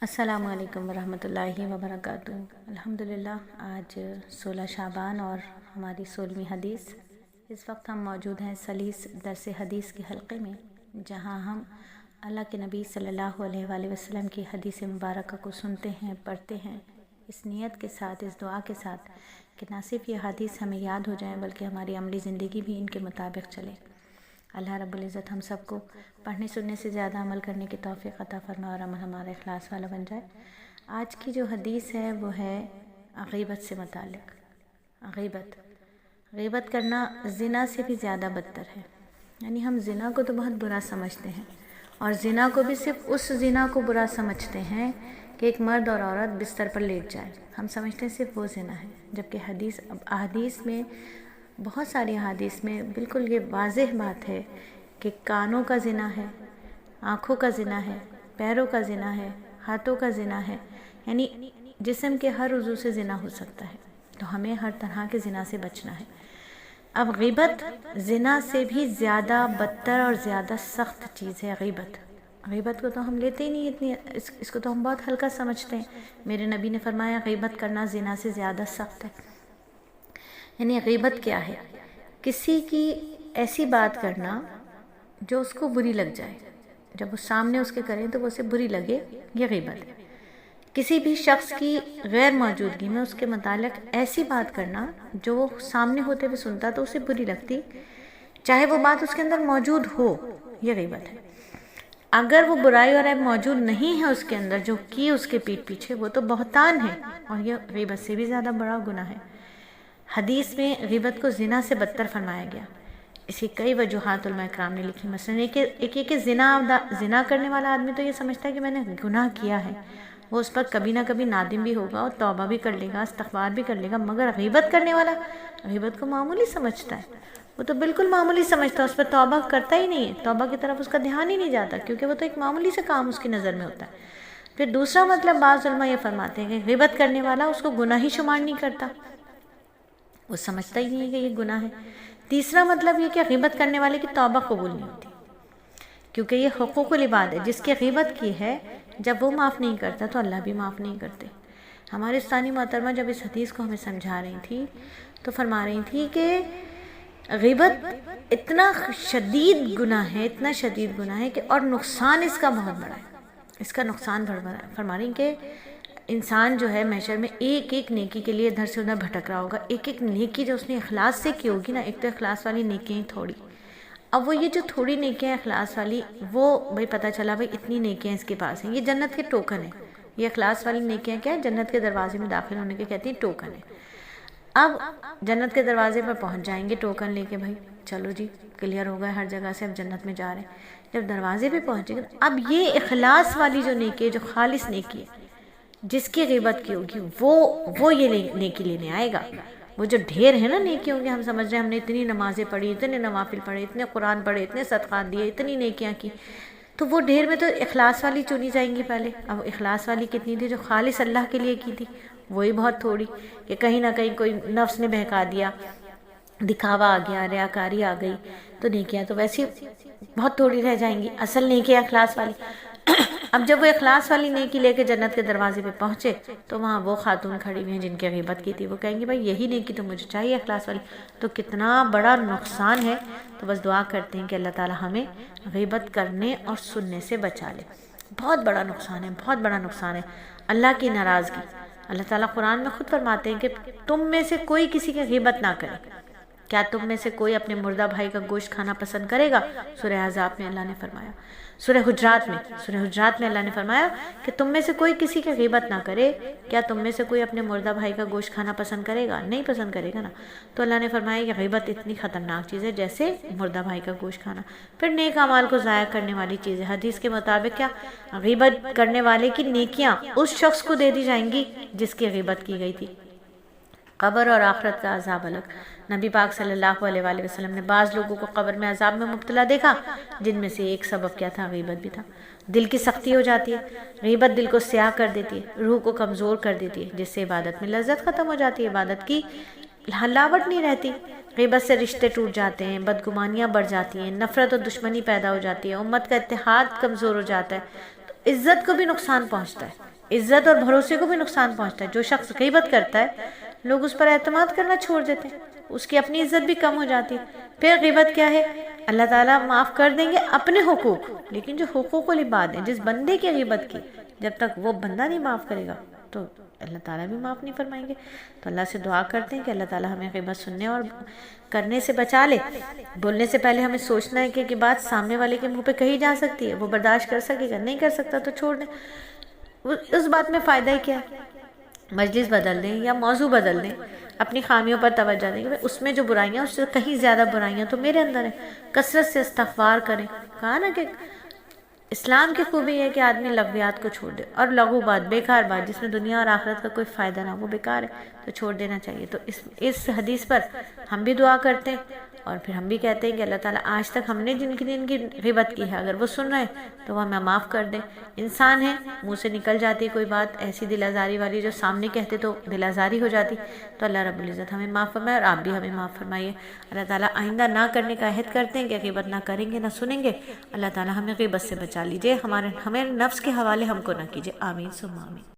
السلام علیکم ورحمۃ اللہ وبرکاتہ۔ الحمدللہ آج 16 شعبان اور ہماری 16ویں حدیث۔ اس وقت ہم موجود ہیں سلیس درس حدیث کے حلقے میں، جہاں ہم اللہ کے نبی صلی اللہ علیہ وآلہ وسلم کی حدیث مبارکہ کو سنتے ہیں، پڑھتے ہیں، اس نیت کے ساتھ، اس دعا کے ساتھ کہ نہ صرف یہ حدیث ہمیں یاد ہو جائیں بلکہ ہماری عملی زندگی بھی ان کے مطابق چلے۔ اللہ رب العزت ہم سب کو پڑھنے سننے سے زیادہ عمل کرنے کی توفیق عطا فرمائے اور عمل ہمارا اخلاص والا بن جائے۔ آج کی جو حدیث ہے وہ ہے غیبت سے متعلق۔ غیبت کرنا زنا سے بھی زیادہ بدتر ہے۔ یعنی ہم زنا کو تو بہت برا سمجھتے ہیں، اور زنا کو بھی صرف اس زنا کو برا سمجھتے ہیں کہ ایک مرد اور عورت بستر پر لیٹ جائے، ہم سمجھتے ہیں صرف وہ زنا ہے، جبکہ احادیث میں، بہت ساری احادیث میں بالکل یہ واضح بات ہے کہ کانوں کا زنا ہے، آنکھوں کا زنا ہے، پیروں کا زنا ہے، ہاتھوں کا زنا ہے، یعنی جسم کے ہر عضو سے زنا ہو سکتا ہے، تو ہمیں ہر طرح کے زنا سے بچنا ہے۔ اب غیبت زنا سے بھی زیادہ بدتر اور زیادہ سخت چیز ہے۔ غیبت کو تو ہم لیتے ہی نہیں، اس کو تو ہم بہت ہلکا سمجھتے ہیں۔ میرے نبی نے فرمایا غیبت کرنا زنا سے زیادہ سخت ہے۔ یعنی غیبت کیا ہے؟ کسی کی ایسی بات کرنا جو اس کو بری لگ جائے، جب وہ سامنے اس کے کریں تو وہ اسے بری لگے، یہ غیبت ہے۔ کسی بھی شخص کی غیر موجودگی میں اس کے متعلق ایسی بات کرنا جو وہ سامنے ہوتے ہوئے سنتا تو اسے بری لگتی، چاہے وہ بات اس کے اندر موجود ہو، یہ غیبت ہے۔ اگر وہ برائی اور عیب موجود نہیں ہے اس کے اندر جو کی اس کے پیٹھ پیچھے، وہ تو بہتان ہے، اور یہ غیبت سے بھی زیادہ بڑا گناہ ہے۔ حدیث میں غیبت کو زنا سے بدتر فرمایا گیا۔ اس کی کئی وجوہات علماء کرام نے لکھی۔ مثلا ایک یہ کہ زنا کرنے والا آدمی تو یہ سمجھتا ہے کہ میں نے گناہ کیا ہے، وہ اس پر کبھی نہ کبھی نادم بھی ہوگا اور توبہ بھی کر لے گا، استغفار بھی کر لے گا، مگر غیبت کرنے والا غیبت کو معمولی سمجھتا ہے، وہ تو بالکل معمولی سمجھتا ہے، اس پر توبہ کرتا ہی نہیں ہے، توبہ کی طرف اس کا دھیان ہی نہیں جاتا، کیونکہ وہ تو ایک معمولی سے کام اس کی نظر میں ہوتا ہے۔ پھر دوسرا مطلب بعض علماء یہ فرماتے ہیں کہ غیبت کرنے والا اس کو گناہ ہی شمار نہیں کرتا، وہ سمجھتا ہی نہیں ہے کہ یہ گناہ ہے۔ تیسرا مطلب یہ کہ غیبت کرنے والے کی توبہ قبول نہیں ہوتی، کیونکہ یہ حقوق العباد ہے، جس کی غیبت کی ہے جب وہ معاف نہیں کرتا تو اللہ بھی معاف نہیں کرتے۔ ہمارے ثانی محترمہ جب اس حدیث کو ہمیں سمجھا رہی تھی تو فرما رہی تھی کہ غیبت اتنا شدید گناہ ہے، اتنا شدید گناہ ہے کہ اور نقصان اس کا بہت بڑا ہے، اس کا نقصان بڑا بڑا ہے۔ فرما رہی کہ انسان جو ہے محشر میں ایک ایک نیکی کے لیے ادھر سے ادھر بھٹک رہا ہوگا، ایک ایک نیکی جو اس نے اخلاص سے کی ہوگی نا، ایک تو اخلاص والی نیکیاں تھوڑی، اب وہ یہ جو تھوڑی نیکیاں اخلاص والی، وہ بھائی پتہ چلا بھائی اتنی نیکیاں اس کے پاس ہیں، یہ جنت کے ٹوکن ہیں، یہ اخلاص والی نیکیاں کیا ہے؟ جنت کے دروازے میں داخل ہونے کے کہتی ہیں ٹوکن ہے۔ اب جنت کے دروازے پر پہنچ جائیں گے ٹوکن لے کے، بھائی چلو جی کلیئر ہو گئے ہر جگہ سے، اب جنت میں جا رہے ہیں۔ جب دروازے پہ پہنچیں گے اب یہ اخلاص والی جو نیکی ہے، جو خالص نیکی ہے، جس کی غیبت کی ہوگی وہ یہ نیکی لینے آئے گا۔ وہ جو ڈھیر ہے نا نیکیوں کے، ہم سمجھ رہے ہیں ہم نے اتنی نمازیں پڑھی، اتنے نوافل پڑھے، اتنے قرآن پڑھے، اتنے صدقات دیے، اتنی نیکیاں کی، تو وہ ڈھیر میں تو اخلاص والی چنی جائیں گی پہلے۔ اب اخلاص والی کتنی تھی؟ جو خالص اللہ کے لیے کی تھی، وہی بہت تھوڑی، کہ کہیں نہ کہیں کوئی نفس نے بہکا دیا، دکھاوا آ گیا، ریاکاری آ گئی، تو نیکیاں تو ویسے بہت تھوڑی رہ جائیں گی، اصل نیکی اخلاص والی۔ اب جب وہ اخلاص والی نیکی لے کے جنت کے دروازے پہ پہنچے تو وہاں وہ خاتون کھڑی ہوئی ہیں جن کی غیبت کی تھی، وہ کہیں گی بھائی یہی نیکی تو مجھے چاہیے اخلاص والی، تو کتنا بڑا نقصان ہے۔ تو بس دعا کرتے ہیں کہ اللہ تعالی ہمیں غیبت کرنے اور سننے سے بچا لے۔ بہت بڑا نقصان ہے، بہت بڑا نقصان ہے، اللہ کی ناراضگی۔ اللہ تعالیٰ قرآن میں خود فرماتے ہیں کہ تم میں سے کوئی کسی کی غیبت نہ کرے۔ کیا تم میں سے کوئی اپنے مردہ بھائی کا گوشت کھانا پسند کرے گا؟ سورہ احزاب میں اللہ نے فرمایا۔ سورہ حجرات میں اللہ نے فرمایا کہ تم میں سے کوئی کسی کی غیبت نہ کرے۔ کیا تم میں سے کوئی اپنے مردہ بھائی کا گوشت کھانا پسند کرے گا؟ نہیں پسند کرے گا نا۔ تو اللہ نے فرمایا کہ غیبت اتنی خطرناک چیز ہے جیسے مردہ بھائی کا گوشت کھانا۔ پھر نیک اعمال کو ضائع کرنے والی چیز ہے۔ حدیث کے مطابق کیا؟ غیبت کرنے والے کی نیکیاں اس شخص کو دے دی جائیں گی جس کی غیبت کی گئی تھی۔ قبر اور آخرت کا عذاب الگ۔ نبی پاک صلی اللہ علیہ وآلہ وسلم نے بعض لوگوں کو قبر میں عذاب میں مبتلا دیکھا، جن میں سے ایک سبب کیا تھا؟ غیبت بھی تھا۔ دل کی سختی ہو جاتی ہے، غیبت دل کو سیاہ کر دیتی ہے، روح کو کمزور کر دیتی ہے، جس سے عبادت میں لذت ختم ہو جاتی ہے، عبادت کی حلاوت نہیں رہتی۔ غیبت سے رشتے ٹوٹ جاتے ہیں، بدگمانیاں بڑھ جاتی ہیں، نفرت اور دشمنی پیدا ہو جاتی ہے، امت کا اتحاد کمزور ہو جاتا ہے، تو عزت کو بھی نقصان پہنچتا ہے۔ عزت اور بھروسے کو بھی نقصان پہنچتا ہے۔ جو شخص غیبت کرتا ہے لوگ اس پر اعتماد کرنا چھوڑ دیتے ہیں، اس کی اپنی عزت بھی کم ہو جاتی ہے۔ پھر غیبت کیا ہے؟ اللہ تعالیٰ معاف کر دیں گے اپنے حقوق، لیکن جو حقوق العباد ہیں، جس بندے کی غیبت کی، جب تک وہ بندہ نہیں معاف کرے گا تو اللہ تعالیٰ بھی معاف نہیں فرمائیں گے۔ تو اللہ سے دعا کرتے ہیں کہ اللہ تعالیٰ ہمیں غیبت سننے اور کرنے سے بچا لے۔ بولنے سے پہلے ہمیں سوچنا ہے کہ بات سامنے والے کے منہ پہ کہی جا سکتی ہے، وہ برداشت کر سکے گا، نہیں کر سکتا تو چھوڑ دیں، اس بات میں فائدہ ہی کیا ہے۔ مجلس بدل دیں یا موضوع بدل دیں، اپنی خامیوں پر توجہ دیں کہ اس میں جو برائیاں اس سے کہیں زیادہ برائیاں تو میرے اندر ہیں، کثرت سے استغفار کریں۔ کہا نا کہ اسلام کی خوبی ہے کہ آدمی لغویات کو چھوڑ دے، اور لغو بات، بیکار بات جس میں دنیا اور آخرت کا کوئی فائدہ نہ، وہ بیکار ہے تو چھوڑ دینا چاہیے۔ تو اس حدیث پر ہم بھی دعا کرتے ہیں، اور پھر ہم بھی کہتے ہیں کہ اللہ تعالیٰ آج تک ہم نے جن کی غیبت کی ہے، اگر وہ سن رہے ہیں تو وہ ہمیں معاف کر دیں۔ انسان ہے، منہ سے نکل جاتی ہے کوئی بات ایسی دل آزاری والی جو سامنے کہتے تو دل آزاری ہو جاتی، تو اللہ رب العزت ہمیں معاف فرمائے اور آپ بھی ہمیں معاف فرمائیے۔ اللہ تعالیٰ آئندہ نہ کرنے کا عہد کرتے ہیں کہ غیبت نہ کریں گے، نہ سنیں گے۔ اللہ تعالیٰ ہمیں غیبت سے بچا لیجئے، ہمیں نفس کے حوالے ہم کو نہ کیجئے۔ آمین ثم آمین۔